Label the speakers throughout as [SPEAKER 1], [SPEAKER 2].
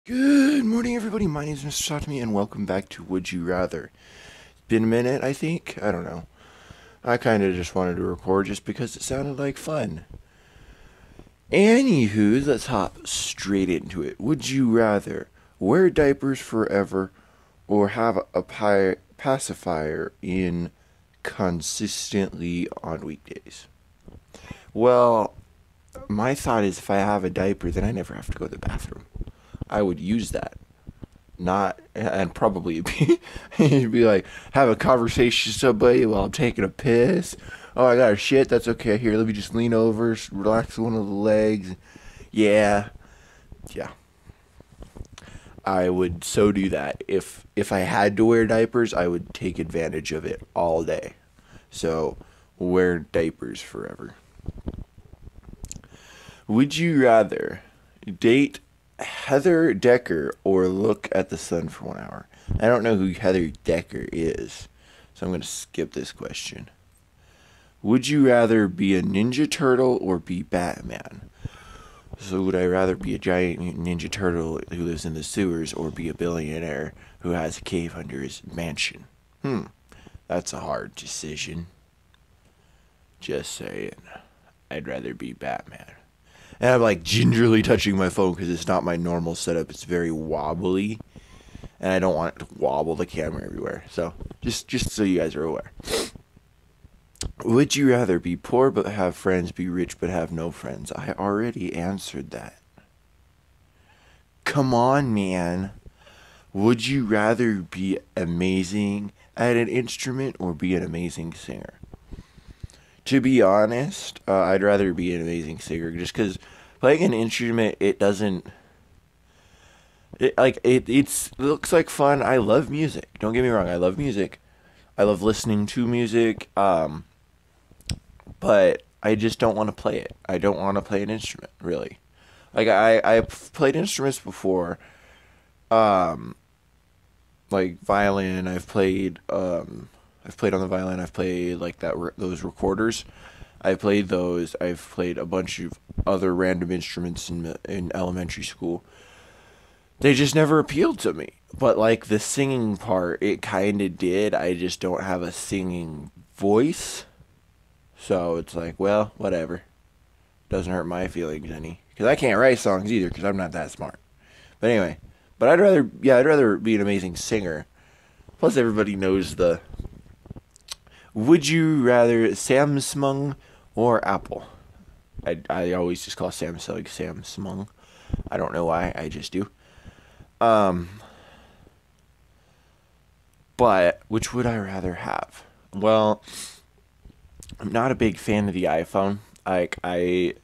[SPEAKER 1] Good morning, everybody. My name is Mr. Satami, and welcome back to Would You Rather. It's been a minute, I think. I don't know. I kind of just wanted to record just because it sounded like fun. Anywho, let's hop straight into it. Would you rather wear diapers forever or have a pacifier in consistently on weekdays? Well, my thought is if I have a diaper, then I never have to go to the bathroom. I would use that. Not, and probably be, you'd be like, have a conversation with somebody while I'm taking a piss. Oh, I got a shit. That's okay. Here, let me just lean over, relax one of the legs. Yeah. Yeah. I would so do that. If I had to wear diapers, I would take advantage of it all day. So, wear diapers forever. Would you rather date Heather Decker or look at the sun for 1 hour? I don't know who Heather Decker is, so I'm going to skip this question. Would you rather be a Ninja Turtle or be Batman? So would I rather be a giant Ninja Turtle who lives in the sewers or be a billionaire who has a cave under his mansion? That's a hard decision. Just saying. I'd rather be Batman. And I'm like gingerly touching my phone because it's not my normal setup. It's very wobbly. And I don't want it to wobble the camera everywhere. So, just so you guys are aware. Would you rather be poor but have friends, be rich but have no friends? I already answered that. Come on, man. Would you rather be amazing at an instrument or be an amazing singer? To be honest, I'd rather be an amazing singer just because playing an instrument, it doesn't. It looks like fun. I love music. Don't get me wrong. I love music. I love listening to music. But I just don't want to play it. I don't want to play an instrument, really. Like I've played instruments before. Like violin. I've played on the violin. I've played like those recorders. I've played those. I've played a bunch of other random instruments in elementary school. They just never appealed to me. But like the singing part, it kind of did. I just don't have a singing voice. So it's like, well, whatever. Doesn't hurt my feelings any. Because I can't write songs either because I'm not that smart. But anyway. But I'd rather be an amazing singer. Plus everybody knows the... Would you rather Samsung or Apple? I always just call Samsung Samsung. I don't know why, I just do. But which would I rather have? Well, I'm not a big fan of the iPhone. I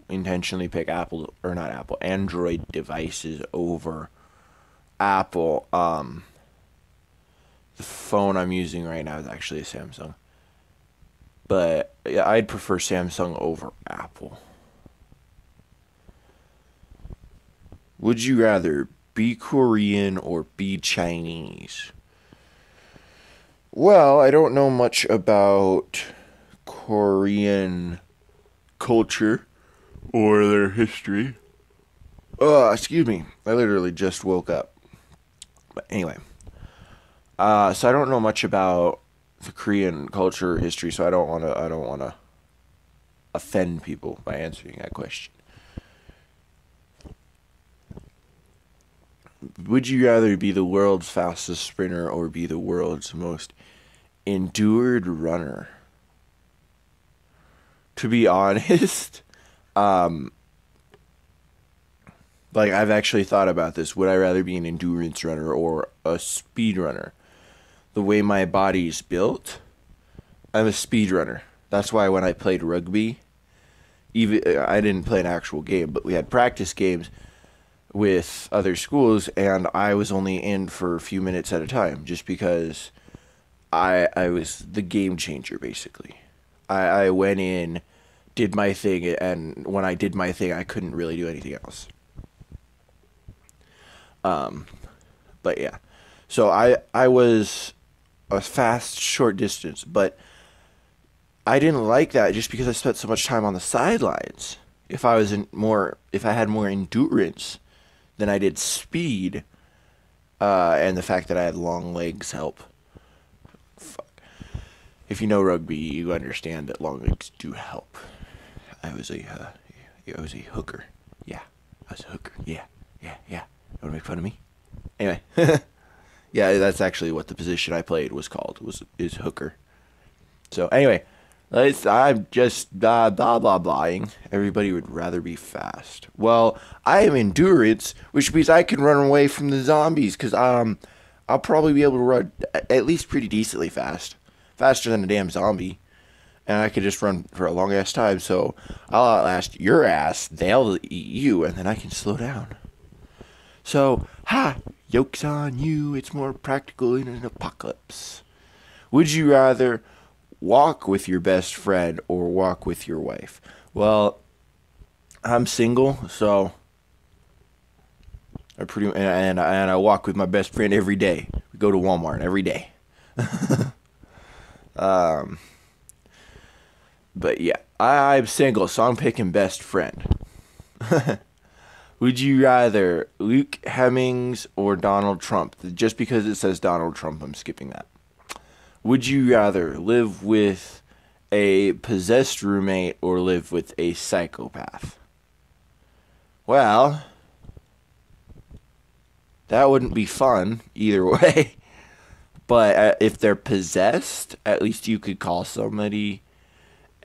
[SPEAKER 1] intentionally pick Android devices over Apple. The phone I'm using right now is actually a Samsung. But yeah, I'd prefer Samsung over Apple. Would you rather be Korean or be Chinese? Well, I don't know much about Korean culture or their history. Excuse me. I literally just woke up. But anyway. So I don't know much about the Korean culture history, so I don't want to offend people by answering that question. Would you rather be the world's fastest sprinter or be the world's most endured runner? To be honest, like I've actually thought about this. Would I rather be an endurance runner or a speed runner? The way my body's built, I'm a speed runner. That's why when I played rugby, even I didn't play an actual game, but we had practice games with other schools, and I was only in for a few minutes at a time, just because I was the game changer, basically. I went in, did my thing, and when I did my thing, I couldn't really do anything else. But yeah. So I was a fast, short distance, but I didn't like that just because I spent so much time on the sidelines. If I had more endurance, than I did speed, and the fact that I had long legs help. Fuck. If you know rugby, you understand that long legs do help. I was a hooker. Yeah, I was a hooker. Yeah. You want to make fun of me? Anyway, yeah, that's actually what the position I played was called. Is hooker. So anyway, I'm just blah blahing. Everybody would rather be fast. Well, I am endurance, which means I can run away from the zombies. Cause I'll probably be able to run at least pretty decently fast, faster than a damn zombie, and I could just run for a long ass time. So I'll outlast your ass. They'll eat you, and then I can slow down. So, yoke's on you. It's more practical in an apocalypse. Would you rather walk with your best friend or walk with your wife? Well, I'm single, so I walk with my best friend every day. We go to Walmart every day. But yeah, I'm single, so I'm picking best friend. Would you rather Luke Hemmings or Donald Trump? Just because it says Donald Trump, I'm skipping that. Would you rather live with a possessed roommate or live with a psychopath? Well, that wouldn't be fun either way. But if they're possessed, at least you could call somebody.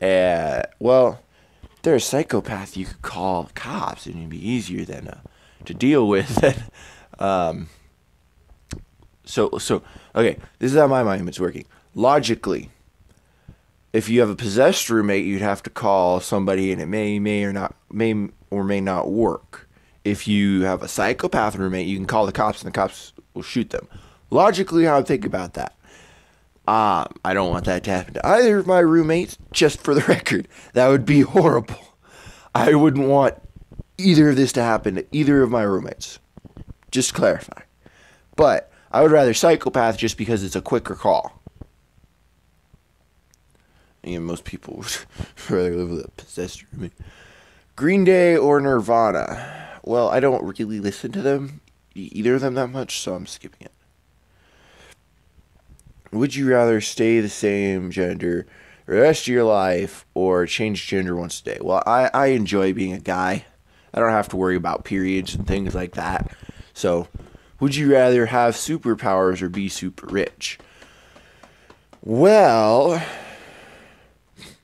[SPEAKER 1] Well, if they're a psychopath, you could call cops, and it'd be easier than to deal with. So okay, this is how my mind is working. Logically, if you have a possessed roommate, you'd have to call somebody, and it may or may not work. If you have a psychopath roommate, you can call the cops, and the cops will shoot them. Logically, how I think about that. I don't want that to happen to either of my roommates, just for the record. That would be horrible. I wouldn't want either of this to happen to either of my roommates. Just to clarify. But I would rather psychopath just because it's a quicker call. And most people would rather live with a possessed roommate. Green Day or Nirvana? Well, I don't really listen to them, either of them that much, so I'm skipping it. Would you rather stay the same gender the rest of your life or change gender once a day? Well, I enjoy being a guy. I don't have to worry about periods and things like that. So, would you rather have superpowers or be super rich? Well,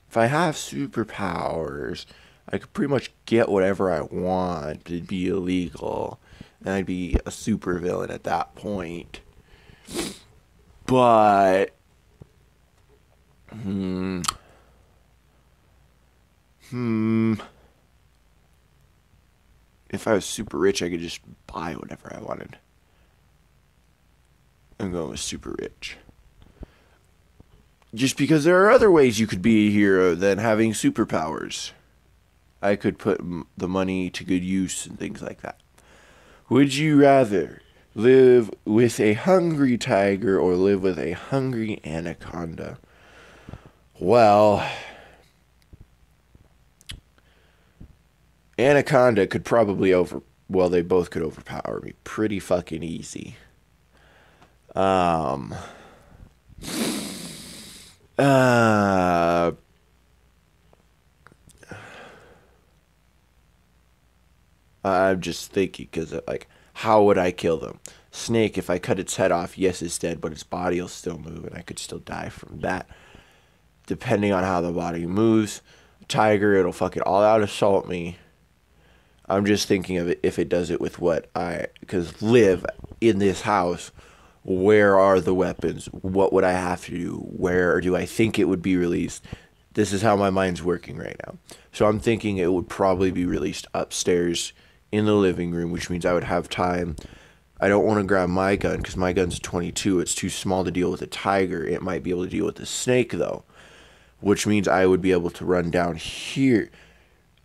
[SPEAKER 1] if I have superpowers, I could pretty much get whatever I want. It'd be illegal. And I'd be a supervillain at that point. But if I was super rich, I could just buy whatever I wanted. I'm going with super rich. Just because there are other ways you could be a hero than having superpowers. I could put the money to good use and things like that. Would you rather live with a hungry tiger or live with a hungry anaconda? Well, anaconda could probably they both could overpower me pretty fucking easy. I'm just thinking, because how would I kill them? Snake, if I cut its head off, yes, it's dead, but its body will still move, and I could still die from that. Depending on how the body moves. Tiger, it'll fucking all out assault me. I'm just thinking of it if it does it with because live in this house, where are the weapons? What would I have to do? Where do I think it would be released? This is how my mind's working right now. So I'm thinking it would probably be released upstairs in the living room, which means I would have time. I don't want to grab my gun because my gun's 22. It's too small to deal with a tiger. It might be able to deal with a snake, though, which means I would be able to run down here.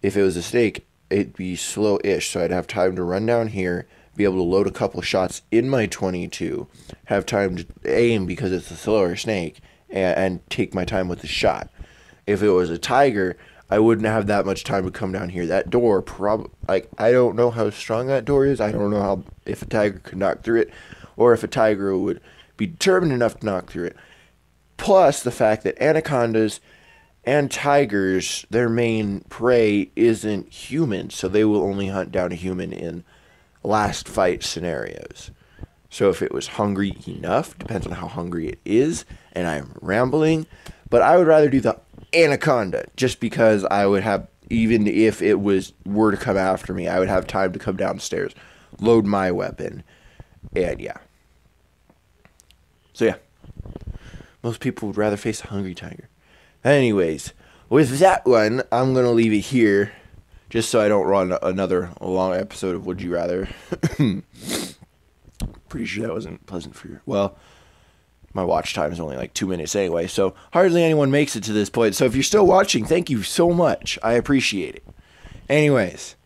[SPEAKER 1] If it was a snake, it'd be slow-ish, so I'd have time to run down here, be able to load a couple shots in my 22, have time to aim because it's a slower snake, and take my time with the shot. If it was a tiger, I wouldn't have that much time to come down here. That door, like, I don't know how strong that door is. I don't know how, if a tiger could knock through it, or if a tiger would be determined enough to knock through it. Plus the fact that anacondas and tigers, their main prey isn't humans, so they will only hunt down a human in last fight scenarios. So if it was hungry enough, depends on how hungry it is, and I'm rambling, but I would rather do the anaconda, just because I would have, even if it were to come after me, I would have time to come downstairs, load my weapon, and yeah. So yeah, most people would rather face a hungry tiger. Anyways, with that one, I'm going to leave it here, just so I don't run another long episode of Would You Rather. Pretty sure that wasn't pleasant for you. Well, my watch time is only like 2 minutes anyway, so hardly anyone makes it to this point. So if you're still watching, thank you so much. I appreciate it. Anyways,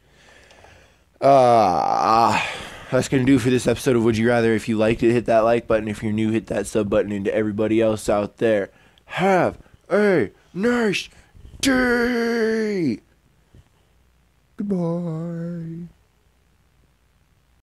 [SPEAKER 1] that's going to do for this episode of Would You Rather. If you liked it, hit that like button. If you're new, hit that sub button. And to everybody else out there, have a nice day. Goodbye.